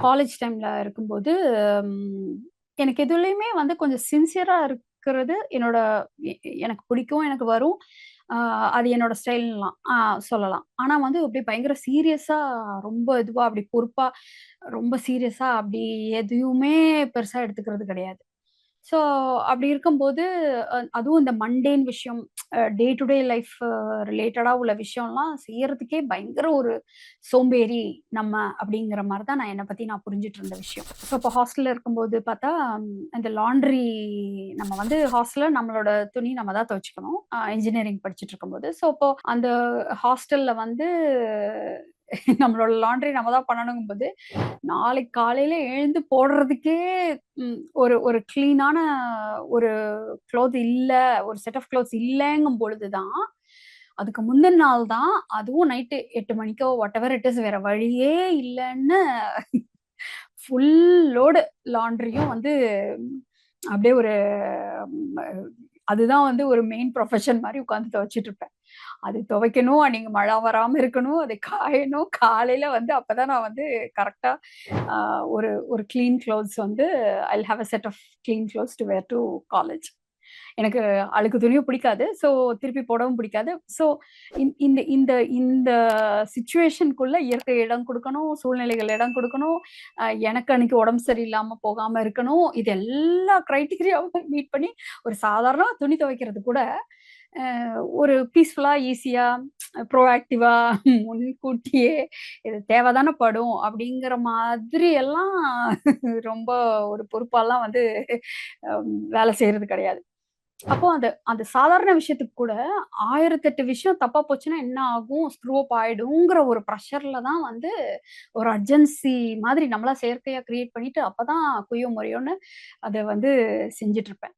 College டைம்ல இருக்கும்போது, ம் எனக்கு எதுலயுமே வந்து கொஞ்சம் சின்சியரா இருக்கிறது என்னோட எ எனக்கு பிடிக்கும், எனக்கு வரும். அ அது என்னோட ஸ்டைல்ன்லாம் சொல்லலாம். ஆனா வந்து அப்படியே பயங்கர சீரியஸா ரொம்ப இதுவா அப்படி பொறுப்பா, ரொம்ப சீரியஸா அப்படி எதையுமே பெருசா எடுத்துக்கிறது கிடையாது. ஸோ அப்படி இருக்கும்போது, அதுவும் இந்த மண்டேன் விஷயம், டே டு டே லைஃப் ரிலேட்டடா உள்ள விஷயம்லாம் செய்யறதுக்கே பயங்கர ஒரு சோம்பேறி நம்ம அப்படிங்கிற மாரி தான் என்ன பத்தி நான் புரிஞ்சுட்டு இருந்த விஷயம். ஸோ இப்போ ஹாஸ்டல்ல இருக்கும்போது பார்த்தா, இந்த லாண்ட்ரி நம்ம வந்து ஹாஸ்டல்ல நம்மளோட துணி நம்ம தான் துவைச்சுக்கணும். இன்ஜினியரிங் படிச்சுட்டு இருக்கும்போது. ஸோ அப்போ அந்த ஹாஸ்டல்ல வந்து நம்மளோட லாண்ட்ரி நம்ம தான் பண்ணணுங்கும்போது, நாளைக்கு காலையில எழுந்து போடுறதுக்கே ஒரு ஒரு கிளீனான ஒரு க்ளாத் இல்ல, ஒரு செட் ஆஃப் க்ளாத்ஸ் இல்லங்கும் பொழுது தான், அதுக்கு முந்தின நாள் தான், அதுவும் நைட்டு 8 மணிக்கோ வாட்டெவர் இட் இஸ் வேற வழியே இல்லன்னு ஃபுல் லோடு லாண்ட்ரியும் வந்து அப்படியே ஒரு ம் அதுதான் வந்து ஒரு மெயின் ப்ரொஃபஷன் மாரி உட்கார்ந்து துவைச்சுட்டு இருப்பேன். அது துவைக்கணும், அன்னைக்கு மழை வராம இருக்கணும், அது காயணும். காலையில வந்து அப்பதான் நான் வந்து கரெக்ட்டா அ ஒரு ஒரு கிளீன் க்ளாத்ஸ் வந்து I'll have a set of clean clothes to wear to college. எனக்கு அழுக்கு துணியும் பிடிக்காது. ஸோ திருப்பி போடவும் பிடிக்காது. ஸோ இந்த இந்த இந்த சிச்சுவேஷனுக்குள்ள இயற்கை இடம் குடுக்கணும், சூழ்நிலைகள் இடம் குடுக்கணும். எனக்கு அன்னைக்கு உடம்பு சரியில்லாம போகாம இருக்கணும். இது எல்லா கிரைட்டீரியாவும் மீட் பண்ணி ஒரு சாதாரண துணி துவைக்கிறது கூட ஒரு பீஸ்ஃபுல்லா, ஈஸியா, ப்ரோஆக்டிவா முன்கூட்டியே இது தேவ தான படும் அப்படிங்கிற மாதிரி எல்லாம் ரொம்ப ஒரு பொறுப்பாலாம் வந்து வேலை செய்றது கிடையாது. அப்போ அந்த அந்த சாதாரண விஷயத்துக்கு கூட 1008 விஷயம் தப்பா போச்சுன்னா என்ன ஆகும்? ஸ்க்ரூ அப் ஆயிடுங்கிற ஒரு பிரஷர்ல தான் வந்து ஒரு அர்ஜென்சி மாதிரி நம்மளா செயற்கையா கிரியேட் பண்ணிட்டு அப்பதான் குய்யோ முறையோன்னு அத வந்து செஞ்சுட்டு இருப்பேன்.